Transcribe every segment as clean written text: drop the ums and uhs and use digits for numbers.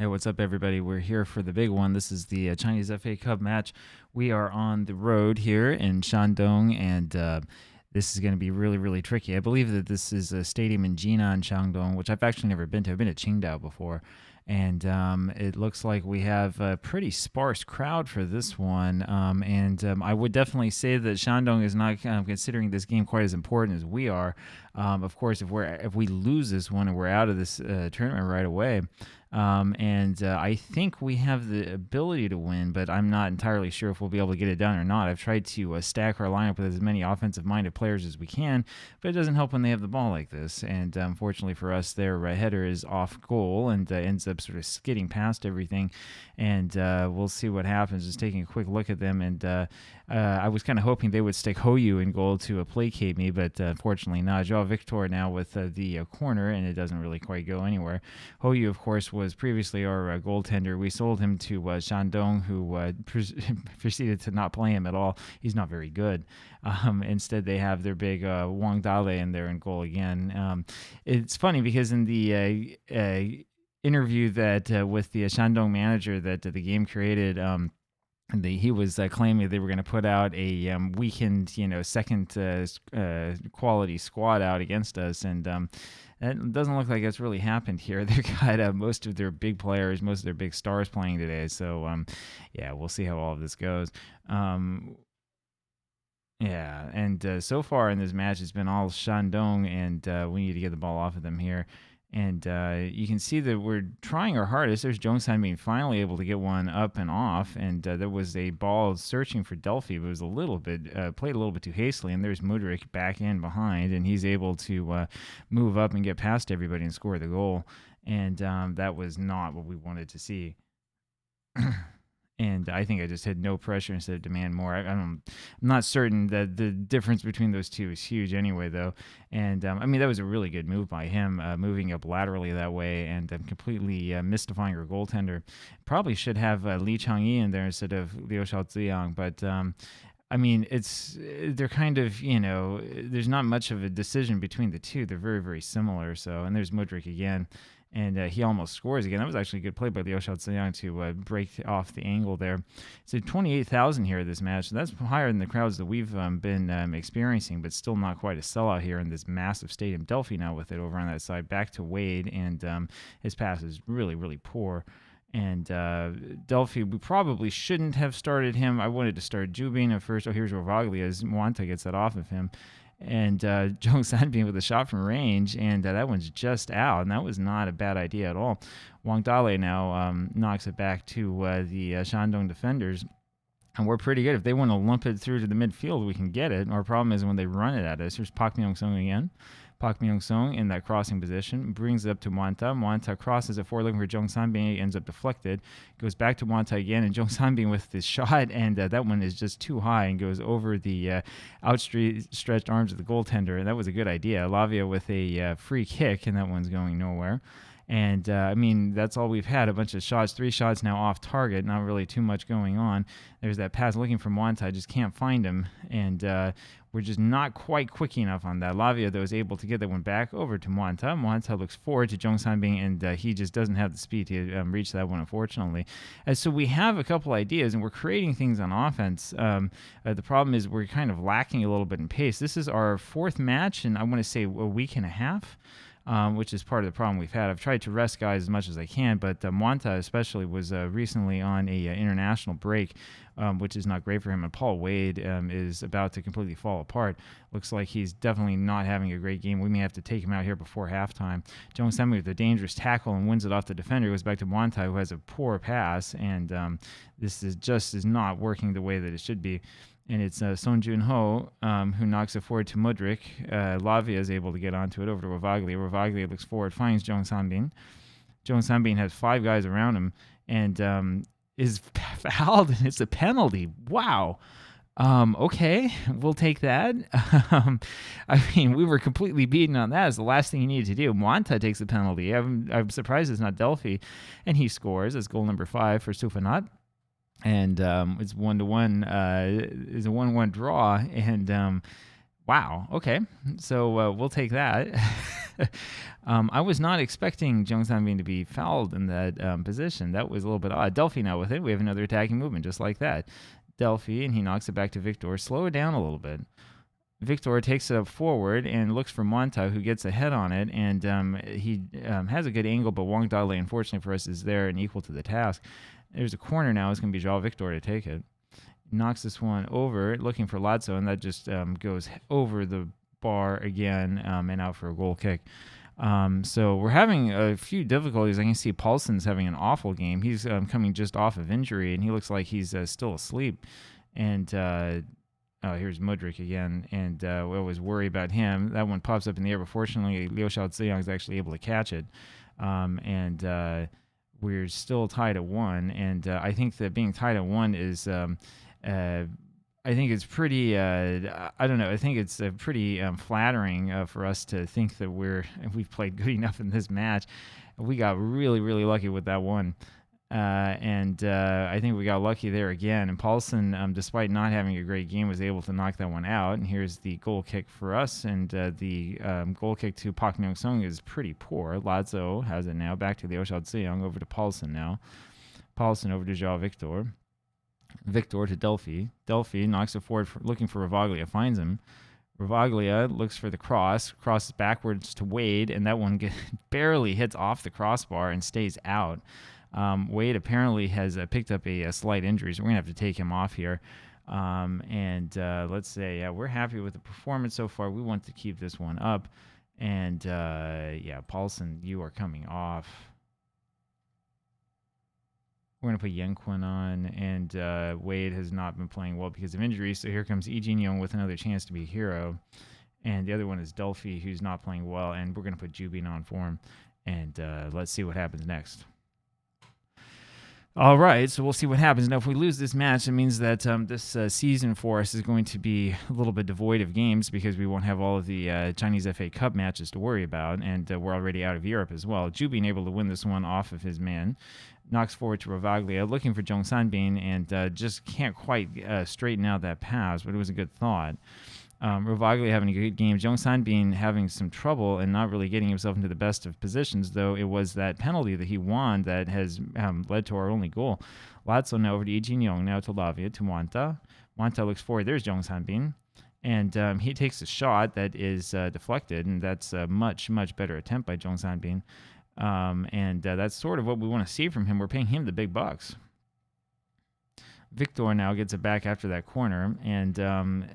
Hey, what's up, everybody? We're here for the big one. This is the Chinese FA Cup match. We are on the road here in Shandong, and this is going to be really, really tricky. I believe that this is a stadium in Jinan, Shandong, which I've actually never been to. I've been to Qingdao before, and it looks like we have a pretty sparse crowd for this one. I would definitely say that Shandong is not considering this game quite as important as we are. Of course, if we lose this one and we're out of this tournament right away. I think we have the ability to win, but I'm not entirely sure if we'll be able to get it done or not. I've tried to stack our lineup with as many offensive-minded players as we can, but it doesn't help when they have the ball like this. And unfortunately for us, their header is off goal and ends up sort of skidding past everything. And we'll see what happens. Just taking a quick look at them, and I was kind of hoping they would stick Hoyu in goal to placate me, but unfortunately not. Joao Victor now with the corner, and it doesn't really quite go anywhere. Hoyu, of course, was previously our goaltender. We sold him to Shandong, who proceeded to not play him at all. He's not very good. Instead, they have their big Wang Dale in there in goal again. It's funny because in the interview that with the Shandong manager that the game created, he was claiming they were going to put out a weakened, second quality squad out against us, and it doesn't look like it's really happened here. They've got most of their big players, most of their big stars playing today, so we'll see how all of this goes. So far in this match, it's been all Shandong, and we need to get the ball off of them here. And you can see that we're trying our hardest. There's Zhongsan being finally able to get one up and off, and there was a ball searching for Delphi, but it was a little bit played a little bit too hastily. And there's Mudryk back in behind, and he's able to move up and get past everybody and score the goal. And that was not what we wanted to see. And I think I just had no pressure instead of demand more. I'm not certain that the difference between those two is huge anyway, though. And, that was a really good move by him, moving up laterally that way and completely mystifying our goaltender. Probably should have Li Changyi in there instead of Liu Shaoziyang, but... they're kind of, there's not much of a decision between the two. They're very, very similar. So, and there's Mudryk again. And he almost scores again. That was actually a good play by Liu Shaoziyang to break off the angle there. So 28,000 here at this match. So that's higher than the crowds that we've been experiencing, but still not quite a sellout here in this massive stadium. Delphi now with it over on that side. Back to Wade, and his pass is really, really poor. And Delphi, we probably shouldn't have started him. I wanted to start Jubin at first. Oh, here's Rovaglia as Mwanta gets that off of him. And Zhongsan with a shot from range, and that one's just out, and that was not a bad idea at all. Wang Dale now knocks it back to the Shandong defenders, and we're pretty good. If they want to lump it through to the midfield, we can get it. Our problem is when they run it at us. Here's Pak Myung-sung again. Pak Myung-sung in that crossing position, brings it up to Mwanta. Mwanta crosses it forward looking for Zhong Sanbin, ends up deflected, goes back to Mwanta again, and Zhong Sanbin with this shot, and that one is just too high and goes over the outstretched arms of the goaltender, and that was a good idea. Lavia with a free kick, and that one's going nowhere. And, that's all we've had, a bunch of shots, 3 shots now off target, not really too much going on. There's that pass looking for Mwanta, I just can't find him, and we're just not quite quick enough on that. Lavia, though, is able to get that one back over to Mwanta. Mwanta looks forward to Zhong Sanbin, and he just doesn't have the speed to reach that one, unfortunately. So we have a couple ideas, and we're creating things on offense. The problem is we're kind of lacking a little bit in pace. This is our 4th match, and I want to say a week and a half. Which is part of the problem we've had. I've tried to rest guys as much as I can, but Mwanta especially was recently on a international break, which is not great for him. And Paul Wade is about to completely fall apart. Looks like he's definitely not having a great game. We may have to take him out here before halftime. Zhong Sanbin with a dangerous tackle and wins it off the defender. Goes back to Mwanta, who has a poor pass, and this is not working the way that it should be. And it's Song Jun-ho who knocks it forward to Mudryk. Lavia is able to get onto it over to Rovaglia. Rovaglia looks forward, finds Zhong Sanbin. Zhong Sanbin has 5 guys around him and is fouled, and it's a penalty. Wow. Okay, we'll take that. We were completely beaten on that. It's the last thing you needed to do. Mwanta takes the penalty. I'm surprised it's not Delphi, and he scores. It's goal number 5 for Sufanat. And it's 1-1. It's a 1-1 draw, and wow. Okay, so we'll take that. I was not expecting Zhong Sanbin to be fouled in that position. That was a little bit odd. Delphi now with it. We have another attacking movement just like that. Delphi, and he knocks it back to Victor. Slow it down a little bit. Victor takes it up forward and looks for Monta, who gets ahead on it, and he has a good angle, but Wang Dale, unfortunately for us, is there and equal to the task. There's a corner now. It's going to be Joao Victor to take it. Knocks this one over, looking for Lazzo, and that just goes over the bar again and out for a goal kick. So we're having a few difficulties. I can see Paulson's having an awful game. He's coming just off of injury, and he looks like he's still asleep. And here's Mudryk again, and we always worry about him. That one pops up in the air, but fortunately, Liu Xiaoziyang is actually able to catch it. And we're still tied at 1, and I think that being tied at 1 is... I think it's pretty. I don't know. I think it's pretty flattering for us to think that we've played good enough in this match. We got really, really lucky with that one, and I think we got lucky there again. And Paulson, despite not having a great game, was able to knock that one out. And here's the goal kick for us, and the goal kick to Park Myung-sung is pretty poor. Lazzo has it now. Back to Liu Xiaoziyang, over to Paulson now. Paulson over to Joao Victor. Victor to Delphi. Delphi knocks it forward, looking for Ravaglia, finds him. Ravaglia looks for the crosses backwards to Wade, and that one barely hits off the crossbar and stays out. Wade apparently has picked up a slight injury, so we're going to have to take him off here. Let's say, we're happy with the performance so far. We want to keep this one up. And, Paulson, you are coming off. We're going to put Yanquan on, and Wade has not been playing well because of injury. So here comes Lee Jin-young with another chance to be a hero. And the other one is Delphi, who's not playing well, and we're going to put Jubin on for him. And let's see what happens next. All right, so we'll see what happens. Now, if we lose this match, it means that this season for us is going to be a little bit devoid of games because we won't have all of the Chinese FA Cup matches to worry about, and we're already out of Europe as well. Jubin able to win this one off of his man. Knocks forward to Ravaglia, looking for Zhong Sanbin, and just can't quite straighten out that pass, but it was a good thought. Ravaglia having a good game. Zhong Sanbin having some trouble and not really getting himself into the best of positions, though it was that penalty that he won that has led to our only goal. Lazzo now over to Lee Jin-young, now to Lavia, to Wanta. Wanta looks forward. There's Zhong Sanbin. And he takes a shot that is deflected, and that's a much, much better attempt by Zhong Sanbin. That's sort of what we want to see from him. We're paying him the big bucks. Victor now gets it back after that corner, and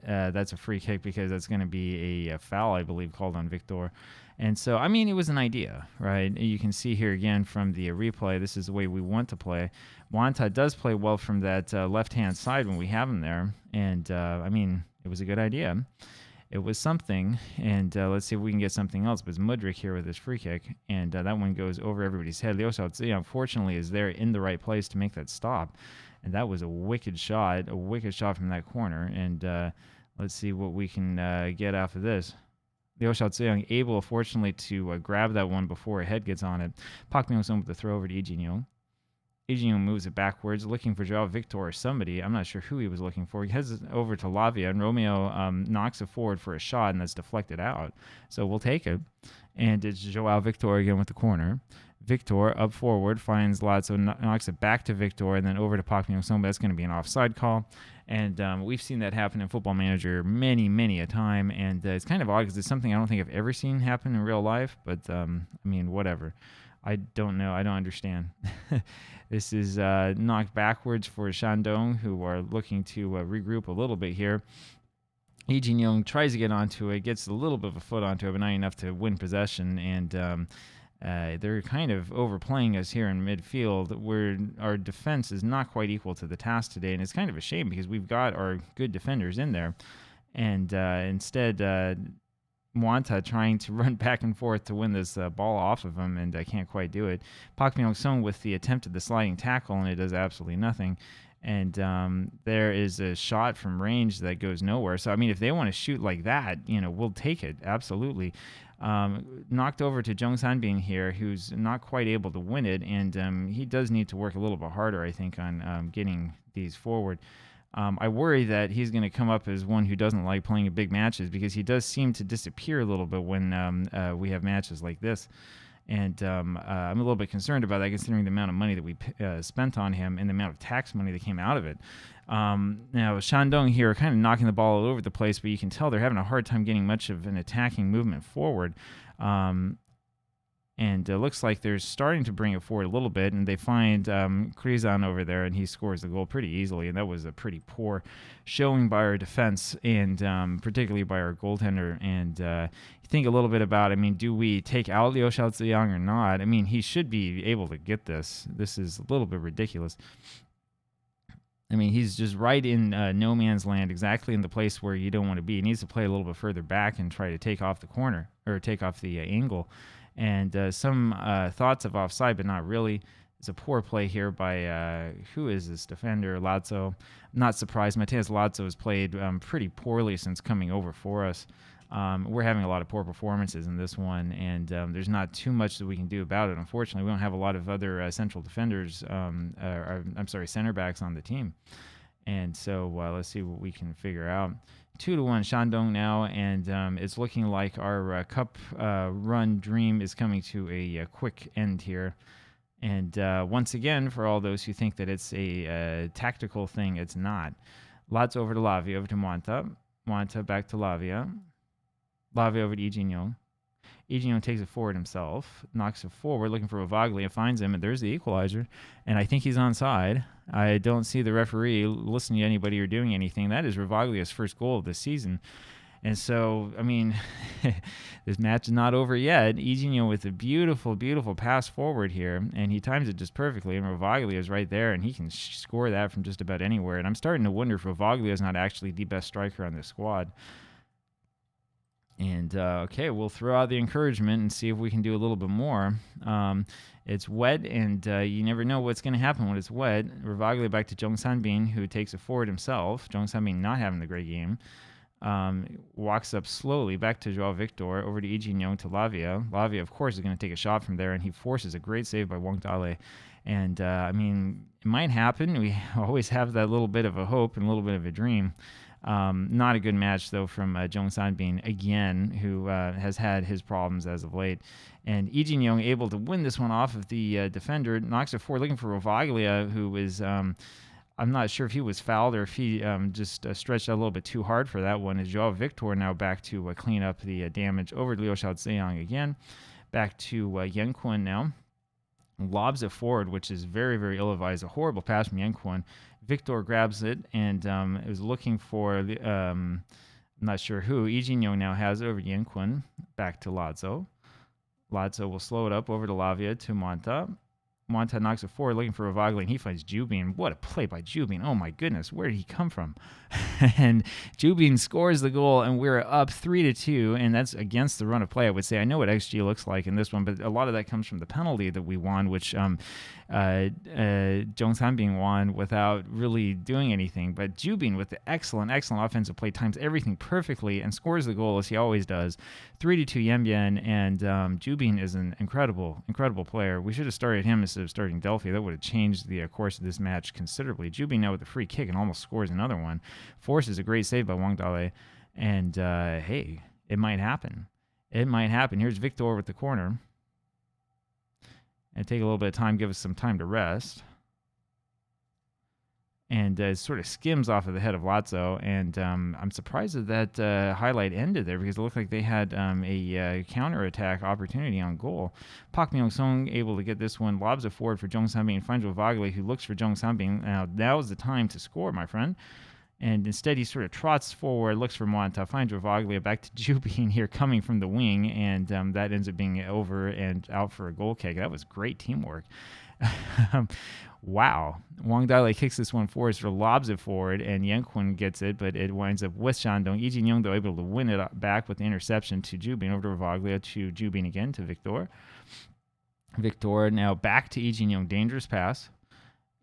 that's a free kick because that's going to be a foul, I believe, called on Victor. And so, I mean, it was an idea, right? You can see here again from the replay, this is the way we want to play. Wanta does play well from that left-hand side when we have him there, and, I mean, it was a good idea. It was something, and let's see if we can get something else. But it's Mudryk here with his free kick, and that one goes over everybody's head. Liu Xiaozi, unfortunately, is there in the right place to make that stop. And that was a wicked shot from that corner. And let's see what we can get off of this. Liu Xiaoziyang able, fortunately, to grab that one before a head gets on it. Park Myung-sung with the throw over to Lee Jin-young. Lee Jin-young moves it backwards, looking for Joao Victor or somebody. I'm not sure who he was looking for. He heads it over to Lavia, and Romeo knocks it forward for a shot, and that's deflected out. So we'll take it. And it's Joao Victor again with the corner. Victor up forward, finds Lazzo, knocks it back to Victor, and then over to Park Myung-sung, but that's going to be an offside call. And we've seen that happen in Football Manager many, many a time, and it's kind of odd because it's something I don't think I've ever seen happen in real life, but, I mean, whatever. I don't know. I don't understand. This is knocked backwards for Shandong, who are looking to regroup a little bit here. Lee Jin-young tries to get onto it, gets a little bit of a foot onto it, but not enough to win possession, and they're kind of overplaying us here in midfield, where our defense is not quite equal to the task today, and it's kind of a shame because we've got our good defenders in there, and instead Wanta trying to run back and forth to win this ball off of him, and I can't quite do it. Park Myung-sung with the attempt at the sliding tackle, and it does absolutely nothing. And there is a shot from range that goes nowhere. So, I mean, if they want to shoot like that, we'll take it, absolutely. Knocked over to Zhong Sanbin here, who's not quite able to win it, and he does need to work a little bit harder, I think, on getting these forward. I worry that he's going to come up as one who doesn't like playing in big matches, because he does seem to disappear a little bit when we have matches like this. And I'm a little bit concerned about that, considering the amount of money that we spent on him and the amount of tax money that came out of it. Now, Shandong here are kind of knocking the ball all over the place, but you can tell they're having a hard time getting much of an attacking movement forward. And it looks like they're starting to bring it forward a little bit, and they find Krizan over there, and he scores the goal pretty easily. And that was a pretty poor showing by our defense, and particularly by our goaltender. And you think a little bit about, I mean, do we take out Liu Xiaoziyang or not? I mean, he should be able to get this. This is a little bit ridiculous. I mean, he's just right in no man's land, exactly in the place where you don't want to be. He needs to play a little bit further back and try to take off the corner, or take off the angle. And some thoughts of offside, but not really. It's a poor play here by, who is this defender? Lazzo. I'm not surprised. Mateus Lazzo has played pretty poorly since coming over for us. We're having a lot of poor performances in this one, and there's not too much that we can do about it. Unfortunately, we don't have a lot of other central defenders, center backs on the team. And so let's see what we can figure out. 2-1 Shandong now, and it's looking like our cup run dream is coming to a quick end here. And once again, for all those who think that it's a tactical thing, it's not. Lots over to Lavia, over to Mwanta. Mwanta back to Lavia. Lavia over to Lee Jin-young. Lee Jin-young takes it forward himself, knocks it forward, looking for Rovaglia, finds him, and there's the equalizer. And I think he's onside. I don't see the referee listening to anybody or doing anything. That is Rovaglia's first goal of the season. And so, I mean, this match is not over yet. Lee Jin-young with a beautiful, beautiful pass forward here, and he times it just perfectly, and Rovaglia is right there, and he can score that from just about anywhere. And I'm starting to wonder if Rovaglia is not actually the best striker on this squad. And, okay, we'll throw out the encouragement and see if we can do a little bit more. It's wet, and you never know what's going to happen when it's wet. Rovaglia back to Zhong Sanbin, who takes it forward himself. Zhong Sanbin not having the great game. Walks up slowly back to Joao Victor, over to Lee Jin-young to Lavia. Lavia, of course, is going to take a shot from there, and he forces a great save by Wang Dale. And, I mean, it might happen. We always have that little bit of a hope and a little bit of a dream. Not a good match, though, from Zhong Sanbin, again, who has had his problems as of late. And Lee Jin-young able to win this one off of the defender, knocks it forward, looking for Rovaglia, who is, I'm not sure if he was fouled or if he just stretched out a little bit too hard for that one. Is Joao Victor now back to clean up the damage over to Liu Xiaoziyang again. Back to Yan Kun now. Lobs it forward, which is very, very ill-advised. A horrible pass from Yan Kun. Victor grabs it and is looking for, I'm not sure who. Lee Jin-young now has it over to Yan Kun. Back to Lazzo. Lazzo will slow it up over to Lavia to Mwanta. Mwanta knocks it forward, looking for Rovaglia, and he finds Jubin. What a play by Jubin. Oh, my goodness. Where did he come from? And Jubin scores the goal, and we're up 3-2, and that's against the run of play, I would say. I know what XG looks like in this one, but a lot of that comes from the penalty that we won, which Zhong Sanbin won without really doing anything. But Jubin, with the excellent offensive play, times everything perfectly and scores the goal, as he always does. 3-2 Yanbian, and Jubin is an incredible player. We should have started him instead of starting Delphi. That would have changed the course of this match considerably. Jubin now with a free kick and almost scores another one. Forces a great save by Wang Dale, and hey, it might happen. It might happen. Here's Victor with the corner. And take a little bit of time, give us some time to rest. And it sort of skims off of the head of Lazzo, and I'm surprised that highlight ended there, because it looked like they had a counter-attack opportunity on goal. Park Myung-sung able to get this one, lobs it forward for Zhong Sanbin, finds Rovaglia, who looks for Zhong Sanbin. Now is the time to score, my friend. And instead, he sort of trots forward, looks for Mwanta, finds Rovaglia, back to Jubin here, coming from the wing, and that ends up being over and out for a goal kick. That was great teamwork. Wow. Wang Dale kicks this one forward, sort of lobs it forward, and Yan Kun gets it, but it winds up with Shandong. Lee Jin-young, though, able to win it back with the interception to Jubin, over to Rovaglia, to Jubin again, to Victor. Victor now back to Lee Jin-young, dangerous pass.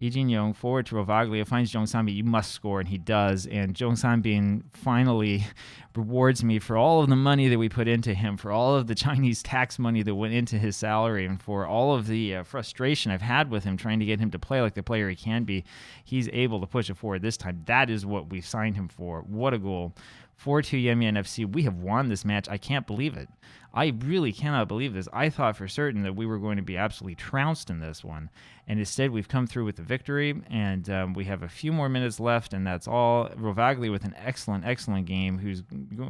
Lee Jin-young forward to Rovaglia, finds Jong Sanbin, you must score, and he does. And Jong Sanbin finally rewards me for all of the money that we put into him, for all of the Chinese tax money that went into his salary, and for all of the frustration I've had with him trying to get him to play like the player he can be. He's able to push it forward this time. That is what we signed him for. What a goal. 4-2 Yanbian FC. We have won this match. I can't believe it. I really cannot believe this. I thought for certain that we were going to be absolutely trounced in this one. And instead, we've come through with the victory, and we have a few more minutes left, and that's all. Rovaglia with an excellent, excellent game,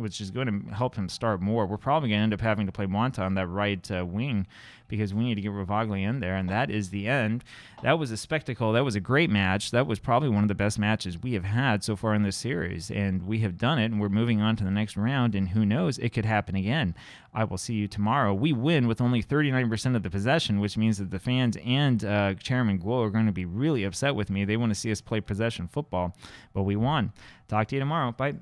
which is going to help him start more. We're probably going to end up having to play Monta on that right wing because we need to get Rovaglia in there, and that is the end. That was a spectacle. That was a great match. That was probably one of the best matches we have had so far in this series, and we have done it, and we're moving on to the next round, and who knows, it could happen again. I will see you tomorrow. We win with only 39% of the possession, which means that the fans and Chairman Guo are going to be really upset with me. They want to see us play possession football, but we won. Talk to you tomorrow. Bye.